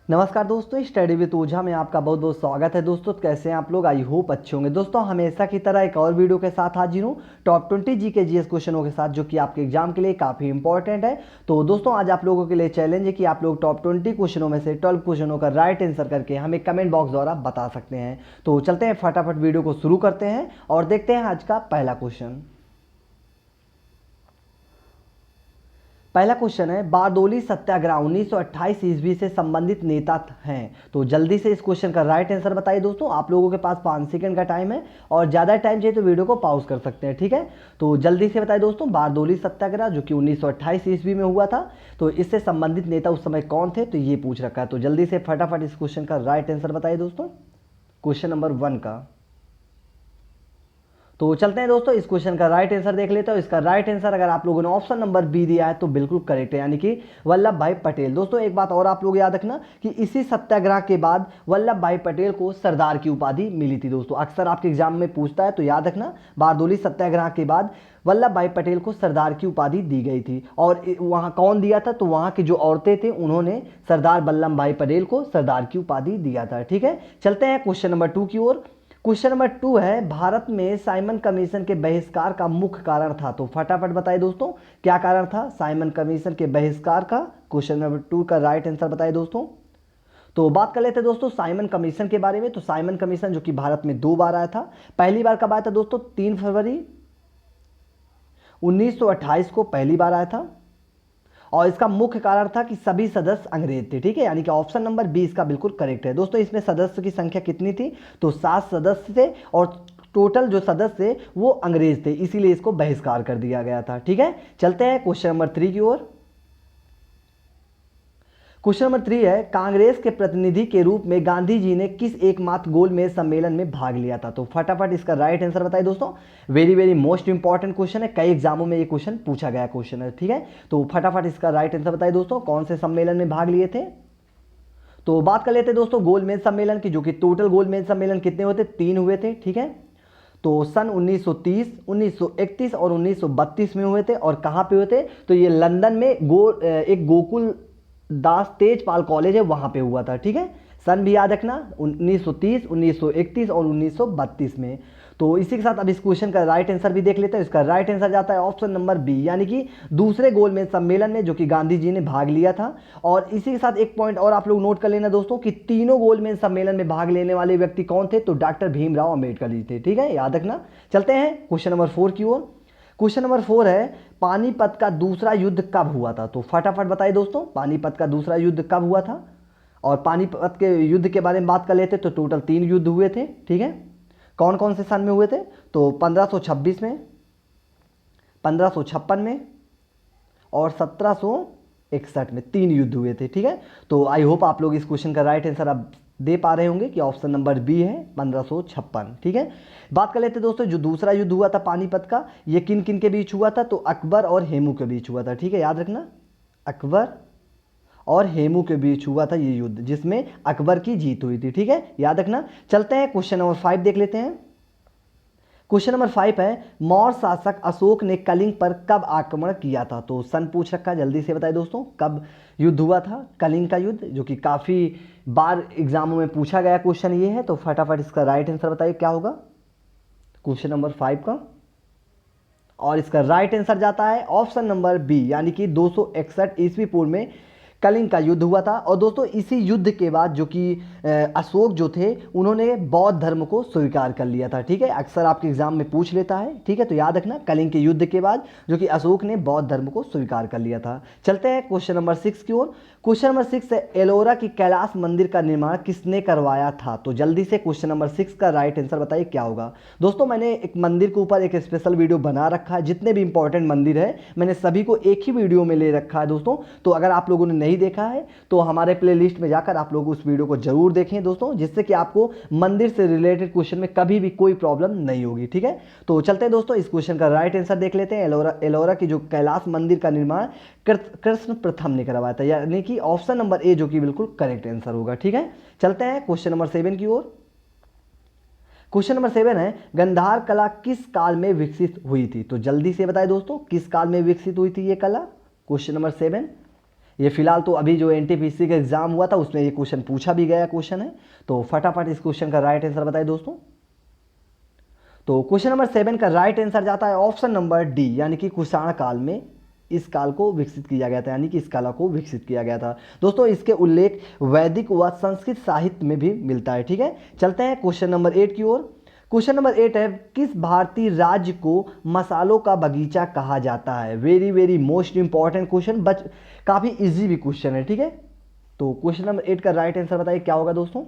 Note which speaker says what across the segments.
Speaker 1: नमस्कार दोस्तों, study with ओझा में आपका बहुत बहुत स्वागत है। दोस्तों कैसे हैं आप लोग? आई होप अच्छे होंगे। दोस्तों हमेशा की तरह एक और वीडियो के साथ हाजिर हूँ टॉप 20 जी के जीएस क्वेश्चनों के साथ, जो कि आपके एग्जाम के लिए काफ़ी इंपॉर्टेंट है। तो दोस्तों आज आप लोगों के लिए चैलेंज है कि आप लोग टॉप 20 क्वेश्चनों में से 12 क्वेश्चनों का राइट आंसर करके हमें कमेंट बॉक्स द्वारा बता सकते हैं। तो चलते हैं, फटाफट वीडियो को शुरू करते हैं और देखते हैं आज का पहला क्वेश्चन। पहला क्वेश्चन है, बारदोली सत्याग्रह 1928 ईस्वी से संबंधित नेता हैं। तो जल्दी से इस क्वेश्चन का राइट आंसर बताइए। दोस्तों आप लोगों के पास 5 सेकंड का टाइम है और ज़्यादा टाइम चाहिए तो वीडियो को पॉज कर सकते हैं, ठीक है। तो जल्दी से बताइए दोस्तों, बारदोली सत्याग्रह जो कि 1928 ईस्वी में हुआ था, तो इससे संबंधित नेता उस समय कौन थे, तो ये पूछ रखा है। तो जल्दी से फटाफट इस क्वेश्चन का राइट आंसर बताइए दोस्तों, क्वेश्चन नंबर 1 का। तो चलते हैं दोस्तों, इस क्वेश्चन का राइट आंसर देख लेते हैं। इसका राइट आंसर अगर आप लोगों ने ऑप्शन नंबर बी दिया है तो बिल्कुल करेक्ट है, यानी कि वल्लभ भाई पटेल। दोस्तों एक बात और आप लोग याद रखना कि इसी सत्याग्रह के बाद वल्लभ भाई पटेल को सरदार की उपाधि मिली थी। दोस्तों अक्सर आपके एग्जाम में पूछता है, तो याद रखना बारदोली सत्याग्रह के बाद वल्लभ भाई पटेल को सरदार की उपाधि दी गई थी। और वहाँ कौन दिया था, तो वहाँ की जो औरतें थे उन्होंने सरदार वल्लभ भाई पटेल को सरदार की उपाधि दिया था, ठीक है। चलते हैं क्वेश्चन नंबर 2 की ओर। क्वेश्चन नंबर 2 है, भारत में साइमन कमीशन के बहिष्कार का मुख्य कारण था। तो फटाफट बताइए दोस्तों, क्या कारण था साइमन कमीशन के बहिष्कार का। क्वेश्चन नंबर 2 का राइट आंसर बताइए दोस्तों। तो बात कर लेते हैं दोस्तों साइमन कमीशन के बारे में। तो साइमन कमीशन जो कि भारत में 2 बार आया था। पहली बार कब आया था दोस्तों, 3 फरवरी 1928 को पहली बार आया था। और इसका मुख्य कारण था कि सभी सदस्य अंग्रेज थे, ठीक है, यानी कि ऑप्शन नंबर 20 का बिल्कुल करेक्ट है। दोस्तों इसमें सदस्य की संख्या कितनी थी, तो 7 सदस्य थे और टोटल जो सदस्य थे वो अंग्रेज थे, इसीलिए इसको बहिष्कार कर दिया गया था, ठीक है। चलते हैं क्वेश्चन नंबर 3 की ओर। क्वेश्चन नंबर 3 है, कांग्रेस के प्रतिनिधि के रूप में गांधी जी ने किस एकमात्र गोलमेज सम्मेलन में भाग लिया था। तो फटाफट इसका राइट आंसर बताइए दोस्तों। Very very most important question है, कई एग्जामों में ये क्वेश्चन पूछा गया क्वेश्चन है, ठीक है। तो फटाफट इसका राइट आंसर बताइए दोस्तों, कौन से सम्मेलन में भाग लिए थे। तो बात कर लेते हैं दोस्तों गोलमेज सम्मेलन की, जो कि टोटल गोलमेज सम्मेलन कितने हुए थे, 3 हुए थे, ठीक है। तो सन 1930, 1931 और 1932 में हुए थे। और कहाँ पे हुए थे, तो ये लंदन में एक गोकुल दास तेजपाल कॉलेज है, वहां पे हुआ था, ठीक है। सन भी याद रखना, 1930, 1931 और 1932 में। तो इसी के साथ अब इस क्वेश्चन का राइट आंसर भी देख लेते हैं। इसका राइट आंसर जाता है ऑप्शन नंबर बी, यानी कि दूसरे गोलमेज सम्मेलन में, जो कि गांधी जी ने भाग लिया था। और इसी के साथ एक पॉइंट और आप लोग नोट कर लेना दोस्तों कि तीनों गोलमेज सम्मेलन में भाग लेने वाले व्यक्ति कौन थे, तो डॉक्टर भीमराव अंबेडकर जी थे, ठीक है, याद रखना। चलते हैं क्वेश्चन नंबर 4 की ओर। क्वेश्चन नंबर 4 है, पानीपत का दूसरा युद्ध कब हुआ था। तो फटाफट बताइए दोस्तों, पानीपत का दूसरा युद्ध कब हुआ था। और पानीपत के युद्ध के बारे में बात कर लेते तो टोटल 3 युद्ध हुए थे, ठीक है। कौन कौन से सन में हुए थे, तो 1526 में, 1556 में और 1761 में 3 युद्ध हुए थे, ठीक है। तो आई होप आप लोग इस क्वेश्चन का राइट आंसर अब दे पा रहे होंगे कि ऑप्शन नंबर बी है 1556, ठीक है। बात कर लेते दोस्तों, जो दूसरा युद्ध हुआ था पानीपत का, ये किन किन के बीच हुआ था, तो अकबर और हेमू के बीच हुआ था, ठीक है, याद रखना। अकबर और हेमू के बीच हुआ था ये युद्ध, जिसमें अकबर की जीत हुई थी, ठीक है, याद रखना। चलते हैं क्वेश्चन नंबर 5 देख लेते हैं। क्वेश्चन नंबर 5 है, मौर्य शासक अशोक ने कलिंग पर कब आक्रमण किया था। तो सन पूछ रखा है, जल्दी से बताइए दोस्तों कब युद्ध हुआ था, कलिंग का युद्ध, जो कि काफ़ी बार एग्जामों में पूछा गया क्वेश्चन ये है। तो फटाफट इसका राइट आंसर बताइए क्या होगा, क्वेश्चन नंबर 5 का। और इसका राइट आंसर जाता है ऑप्शन नंबर बी, यानी कि 261 ईस्वी पूर्व में कलिंग का युद्ध हुआ था। और दोस्तों इसी युद्ध के बाद जो कि अशोक जो थे उन्होंने बौद्ध धर्म को स्वीकार कर लिया था, ठीक है, अक्सर आपके एग्जाम में पूछ लेता है, ठीक है। तो याद रखना कलिंग के युद्ध के बाद जो कि अशोक ने बौद्ध धर्म को स्वीकार कर लिया था। चलते हैं क्वेश्चन नंबर 6 की ओर। क्वेश्चन नंबर 6 है, एलोरा की कैलाश मंदिर का निर्माण किसने करवाया था। तो जल्दी से क्वेश्चन नंबर 6 का राइट आंसर बताइए क्या होगा। दोस्तों मैंने एक मंदिर के ऊपर एक स्पेशल वीडियो बना रखा है, जितने भी इंपॉर्टेंट मंदिर है मैंने सभी को एक ही वीडियो में ले रखा है दोस्तों। तो अगर आप लोगों ने नहीं देखा है तो हमारे प्लेलिस्ट में जाकर आप लोग उस वीडियो को जरूर देखें दोस्तों, जिससे कि आपको मंदिर से रिलेटेड क्वेश्चन में कभी भी कोई प्रॉब्लम नहीं होगी, ठीक है। तो चलते हैं दोस्तों, इस क्वेश्चन का राइट आंसर देख लेते हैं। एलोरा की जो कैलाश मंदिर का निर्माण कृष्ण प्रथम ने करवाया था, यानी कि ऑप्शन नंबर ए जो कि बिल्कुल करेक्ट आंसर होगा, ठीक है। चलते हैं क्वेश्चन नंबर 7 की ओर। क्वेश्चन नंबर 7 है, गंधार कला किस काल में विकसित हुई थी। तो जल्दी से बताएं दोस्तों, किस काल में विकसित हुई थी ये कला, क्वेश्चन नंबर 7। ये फिलहाल तो अभी जो एनटीपीसी का एग्जाम हुआ था उसमें ये क्वेश्चन पूछा भी गया क्वेश्चन है। तो फटाफट इस क्वेश्चन का राइट आंसर बताइए दोस्तों। तो क्वेश्चन नंबर 7 का राइट आंसर जाता है ऑप्शन नंबर डी, यानी कि कुषाण काल में इस काल को विकसित किया गया था, यानी कि इस कला को विकसित किया गया था। दोस्तों इसके उल्लेख वैदिक व संस्कृत साहित्य में भी मिलता है। ठीक है, चलते हैं क्वेश्चन नंबर 8 की ओर। क्वेश्चन नंबर 8 है, किस भारतीय राज्य को मसालों का बगीचा कहा जाता है? Very very most important question, काफी इजी भी क्वेश्चन है। ठीक है, तो क्वेश्चन नंबर 8 का राइट आंसर बताइए क्या होगा दोस्तों।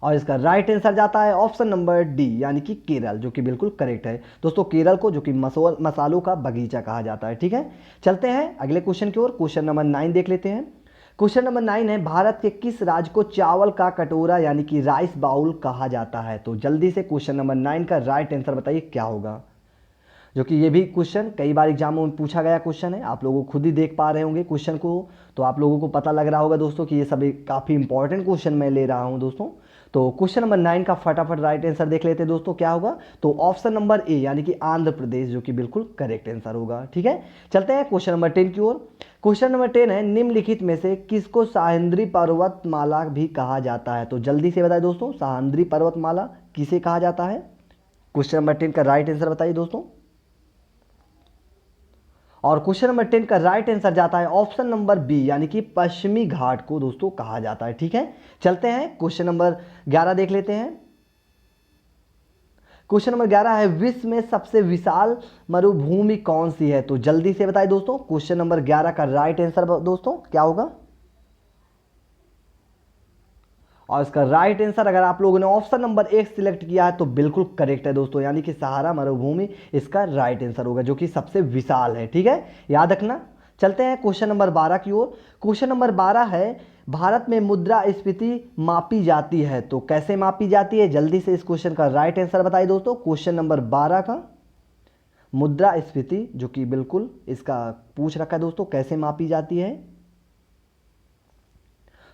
Speaker 1: और इसका राइट आंसर जाता है ऑप्शन नंबर डी, यानी कि केरल, जो कि बिल्कुल करेक्ट है दोस्तों। केरल को जो कि मसालों का बगीचा कहा जाता है। ठीक है, चलते हैं अगले क्वेश्चन की ओर। क्वेश्चन नंबर 9 देख लेते हैं। क्वेश्चन नंबर 9 है, भारत के किस राज्य को चावल का कटोरा यानी कि राइस बाउल कहा जाता है? तो जल्दी से क्वेश्चन नंबर 9 का राइट आंसर बताइए क्या होगा, जो कि ये भी क्वेश्चन कई बार एग्जामों में पूछा गया क्वेश्चन है। आप लोगों खुद ही देख पा रहे होंगे क्वेश्चन को, तो आप लोगों को पता लग रहा होगा दोस्तों कि ये सभी काफ़ी इंपॉर्टेंट क्वेश्चन मैं ले रहा हूँ दोस्तों। तो क्वेश्चन नंबर 9 का फटाफट राइट आंसर देख लेते हैं दोस्तों क्या होगा। तो ऑप्शन नंबर ए, यानी कि आंध्र प्रदेश, जो कि बिल्कुल करेक्ट आंसर होगा। ठीक है, चलते हैं क्वेश्चन नंबर 10 की ओर। क्वेश्चन नंबर 10 है, निम्नलिखित में से किसको सह्याद्री पर्वतमाला भी कहा जाता है? तो जल्दी से बताइए दोस्तों, सह्याद्री पर्वतमाला किसे कहा जाता है? क्वेश्चन नंबर 10 का राइट आंसर बताइए दोस्तों। और क्वेश्चन नंबर 10 का राइट आंसर जाता है ऑप्शन नंबर बी, यानी कि पश्चिमी घाट को दोस्तों कहा जाता है। ठीक है, चलते हैं क्वेश्चन नंबर 11 देख लेते हैं। क्वेश्चन नंबर 11 है, विश्व में सबसे विशाल मरुभूमि कौन सी है? तो जल्दी से बताइए दोस्तों, क्वेश्चन नंबर 11 का राइट आंसर दोस्तों क्या होगा। और इसका राइट आंसर अगर आप लोगों ने ऑप्शन नंबर 1 सिलेक्ट किया है तो बिल्कुल करेक्ट है दोस्तों, यानी कि सहारा मरुभूमि इसका राइट आंसर होगा, जो कि सबसे विशाल है। ठीक है, याद रखना। चलते हैं क्वेश्चन नंबर 12 की ओर। क्वेश्चन नंबर 12 है, भारत में मुद्रास्फीति मापी जाती है, तो कैसे मापी जाती है? जल्दी से इस क्वेश्चन का राइट आंसर बताइए दोस्तों। क्वेश्चन नंबर 12 का मुद्रास्फीति, जो कि बिल्कुल इसका पूछ रखा है दोस्तों, कैसे मापी जाती है?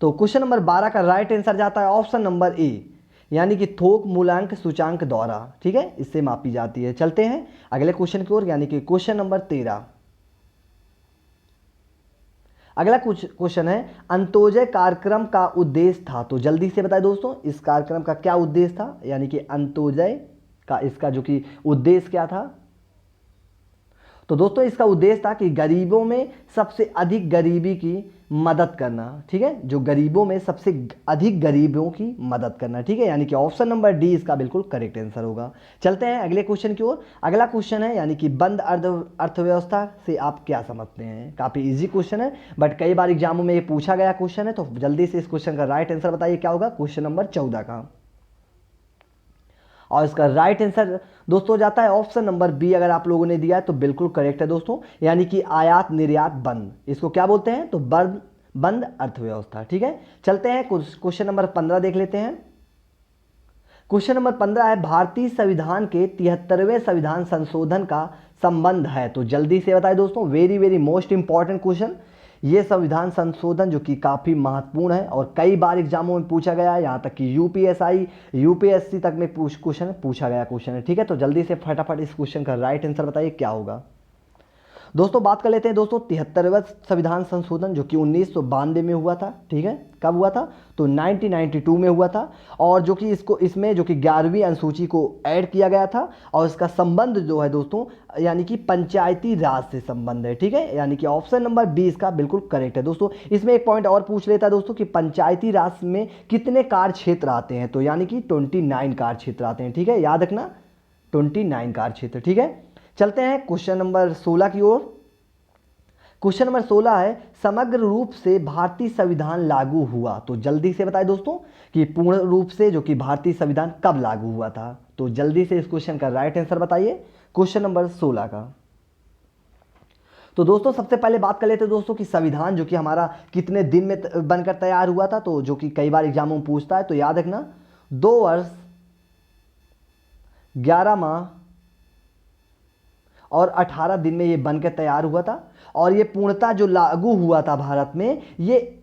Speaker 1: तो क्वेश्चन नंबर 12 का राइट आंसर जाता है ऑप्शन नंबर ए, यानी कि थोक मूल्यांक सूचांक द्वारा। ठीक है, इससे मापी जाती है। चलते हैं अगले क्वेश्चन की ओर, यानी कि क्वेश्चन नंबर 13। अगला क्वेश्चन है, अंत्योदय कार्यक्रम का उद्देश्य था, तो जल्दी से बताएं दोस्तों इस कार्यक्रम का क्या उद्देश्य था, यानी कि अंत्योदय का इसका जो कि उद्देश्य क्या था? तो दोस्तों इसका उद्देश्य था कि गरीबों में सबसे अधिक गरीबी की मदद करना। ठीक है, जो गरीबों में सबसे अधिक गरीबों की मदद करना। ठीक है, यानी कि ऑप्शन नंबर डी इसका बिल्कुल करेक्ट आंसर होगा। चलते हैं अगले क्वेश्चन की ओर। अगला क्वेश्चन है, यानी कि बंद अर्थव्यवस्था से आप क्या समझते हैं? काफ़ी इजी क्वेश्चन है, बट कई बार एग्जामों में ये पूछा गया क्वेश्चन है। तो जल्दी से इस क्वेश्चन का राइट आंसर बताइए क्या होगा, क्वेश्चन नंबर 14 का। और इसका राइट आंसर दोस्तों जाता है ऑप्शन नंबर बी, अगर आप लोगों ने दिया है तो बिल्कुल करेक्ट है दोस्तों, यानी कि आयात निर्यात बंद, इसको क्या बोलते हैं? तो बंद अर्थव्यवस्था। ठीक है, चलते हैं क्वेश्चन नंबर 15 देख लेते हैं। क्वेश्चन नंबर 15 है, भारतीय संविधान के 73वें संविधान संशोधन का संबंध है, तो जल्दी से बताएं दोस्तों, very very most important question. ये संविधान संशोधन जो कि काफ़ी महत्वपूर्ण है और कई बार एग्जामों में पूछा गया है, यहाँ तक कि यूपीएससी तक में क्वेश्चन पूछा गया क्वेश्चन है। ठीक है, तो जल्दी से फटाफट इस क्वेश्चन का राइट आंसर बताइए क्या होगा दोस्तों। बात कर लेते हैं दोस्तों 73वां संविधान संशोधन, जो कि 1992 में हुआ था। ठीक है, कब हुआ था? तो 1992 में हुआ था। और जो कि इसमें जो कि 11वीं अनुसूची को ऐड किया गया था, और इसका संबंध जो है दोस्तों, यानी कि पंचायती राज से संबंध है। ठीक है, यानी कि ऑप्शन नंबर बी इसका बिल्कुल करेक्ट है दोस्तों। इसमें एक पॉइंट और पूछ लेता है दोस्तों कि पंचायती राज में कितने कार्य क्षेत्र आते हैं, तो यानी कि 29 कार्य क्षेत्र आते हैं। ठीक है, याद रखना 29 कार्य क्षेत्र। ठीक है, चलते हैं क्वेश्चन नंबर 16 की ओर। क्वेश्चन नंबर 16 है, समग्र रूप से भारतीय संविधान लागू हुआ, तो जल्दी से बताएं दोस्तों कि पूर्ण रूप से जो कि भारतीय संविधान कब लागू हुआ था? तो जल्दी से इस क्वेश्चन का राइट आंसर बताइए, क्वेश्चन नंबर 16 का। तो दोस्तों सबसे पहले बात कर लेते हैं दोस्तों कि संविधान जो कि हमारा कितने दिन में बनकर तैयार हुआ था, तो जो कि कई बार एग्जामों में पूछता है। तो याद रखना 2 वर्ष 11 माह और 18 दिन में ये बनकर तैयार हुआ था। और ये पूर्णतः जो लागू हुआ था भारत में, ये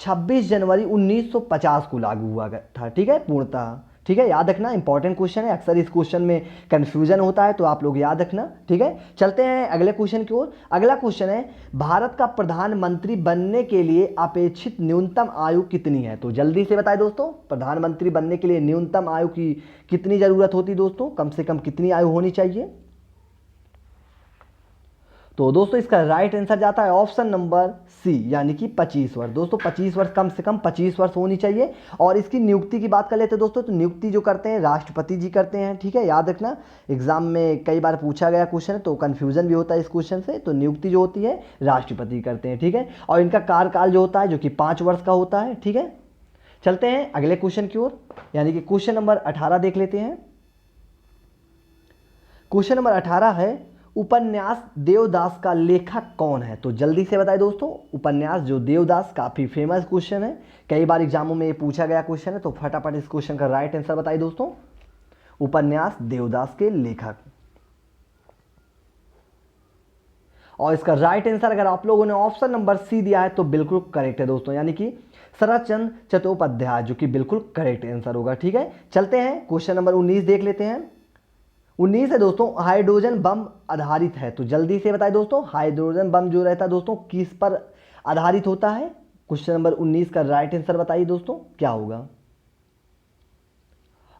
Speaker 1: 26 जनवरी 1950 को लागू हुआ था। ठीक है, पूर्णतः ठीक है, याद रखना, इंपॉर्टेंट क्वेश्चन है, अक्सर इस क्वेश्चन में कंफ्यूजन होता है, तो आप लोग याद रखना। ठीक है, चलते हैं अगले क्वेश्चन की ओर। अगला क्वेश्चन है, भारत का प्रधानमंत्री बनने के लिए अपेक्षित न्यूनतम आयु कितनी है? तो जल्दी से बताएं दोस्तों, प्रधानमंत्री बनने के लिए न्यूनतम आयु की कितनी जरूरत होती है दोस्तों, कम से कम कितनी आयु होनी चाहिए? तो दोस्तों इसका राइट आंसर जाता है ऑप्शन नंबर सी, यानी कि 25 वर्ष। दोस्तों 25 वर्ष, कम से कम 25 वर्ष होनी चाहिए। और इसकी नियुक्ति की बात कर लेते हैं दोस्तों, तो नियुक्ति जो करते हैं राष्ट्रपति जी करते हैं। ठीक है, याद रखना, एग्जाम में कई बार पूछा गया क्वेश्चन है, तो कन्फ्यूजन भी होता है इस क्वेश्चन से। तो नियुक्ति जो होती है राष्ट्रपति करते हैं। ठीक है, और इनका कार्यकाल जो होता है जो कि 5 वर्ष का होता है। ठीक है, चलते हैं अगले क्वेश्चन की ओर, यानी कि क्वेश्चन नंबर 18 देख लेते हैं। क्वेश्चन नंबर 18 है, उपन्यास देवदास का लेखक कौन है? तो जल्दी से बताएं दोस्तों, उपन्यास जो देवदास, काफी फेमस क्वेश्चन है, कई बार एग्जामों में ये पूछा गया क्वेश्चन है, तो फटाफट इस क्वेश्चन का राइट आंसर बताइए दोस्तों, उपन्यास देवदास के लेखक। और इसका राइट आंसर अगर आप लोगों ने ऑप्शन नंबर सी दिया है तो बिल्कुल करेक्ट है दोस्तों, यानी कि शरत चंद्र चट्टोपाध्याय, जो कि बिल्कुल करेक्ट आंसर होगा। ठीक है, चलते हैं क्वेश्चन नंबर 19 देख लेते हैं। 19 है दोस्तों, हाइड्रोजन बम आधारित है। तो जल्दी से बताएं दोस्तों, हाइड्रोजन बम जो रहता है दोस्तों किस पर आधारित होता है? क्वेश्चन नंबर 19 का राइट आंसर बताइए दोस्तों, क्या होगा?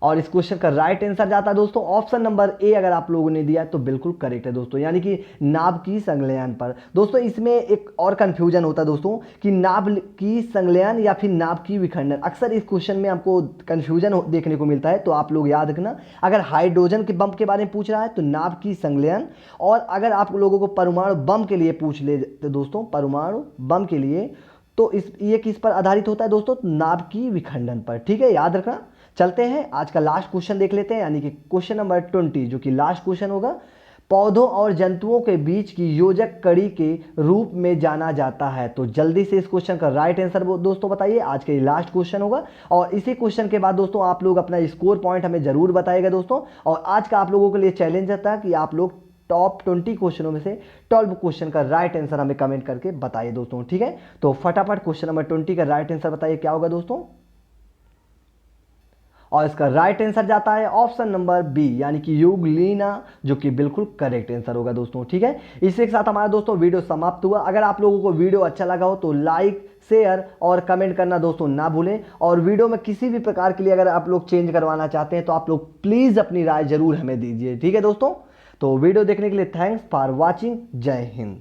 Speaker 1: और इस क्वेश्चन का राइट आंसर जाता है दोस्तों ऑप्शन नंबर ए, अगर आप लोगों ने दिया है तो बिल्कुल करेक्ट है दोस्तों, यानी कि नाभ की संलयन पर। दोस्तों इसमें एक और कंफ्यूजन होता है दोस्तों कि नाभ की संलयन या फिर नाभ की विखंडन, अक्सर इस क्वेश्चन में आपको कंफ्यूजन देखने को मिलता है। तो आप लोग याद रखना, अगर हाइड्रोजन के बम के बारे में पूछ रहा है तो नाभ की संलयन, और अगर आप लोगों को परमाणु बम के लिए पूछ ले तो दोस्तों परमाणु बम के लिए तो ये किस पर आधारित होता है दोस्तों? नाभ की विखंडन पर। ठीक है, याद रखना। चलते हैं आज का लास्ट क्वेश्चन देख लेते हैं, यानी कि क्वेश्चन नंबर 20, जो कि लास्ट क्वेश्चन होगा। पौधों और जंतुओं के बीच की योजक कड़ी के रूप में जाना जाता है। तो जल्दी से इस क्वेश्चन का राइट आंसर दोस्तों बताइए, आज का ये लास्ट क्वेश्चन होगा। और इसी क्वेश्चन के बाद दोस्तों आप लोग अपना स्कोर पॉइंट हमें जरूर बताइएगा दोस्तों। और आज का आप लोगों के लिए चैलेंज रहता है कि आप लोग टॉप 20 क्वेश्चनों में से 12 क्वेश्चन का राइट आंसर हमें कमेंट करके बताइए दोस्तों। ठीक है, तो फटाफट क्वेश्चन नंबर 20 का राइट आंसर बताइए, क्या होगा दोस्तों? और इसका राइट आंसर जाता है ऑप्शन नंबर बी, यानी कि यूग्लिना, जो कि बिल्कुल करेक्ट आंसर होगा दोस्तों। ठीक है, इसी के साथ हमारा दोस्तों वीडियो समाप्त हुआ। अगर आप लोगों को वीडियो अच्छा लगा हो तो लाइक, शेयर और कमेंट करना दोस्तों ना भूलें। और वीडियो में किसी भी प्रकार के लिए अगर आप लोग चेंज करवाना चाहते हैं तो आप लोग प्लीज़ अपनी राय जरूर हमें दीजिए। ठीक है दोस्तों, तो वीडियो देखने के लिए थैंक्स फॉर वॉचिंग। जय हिंद।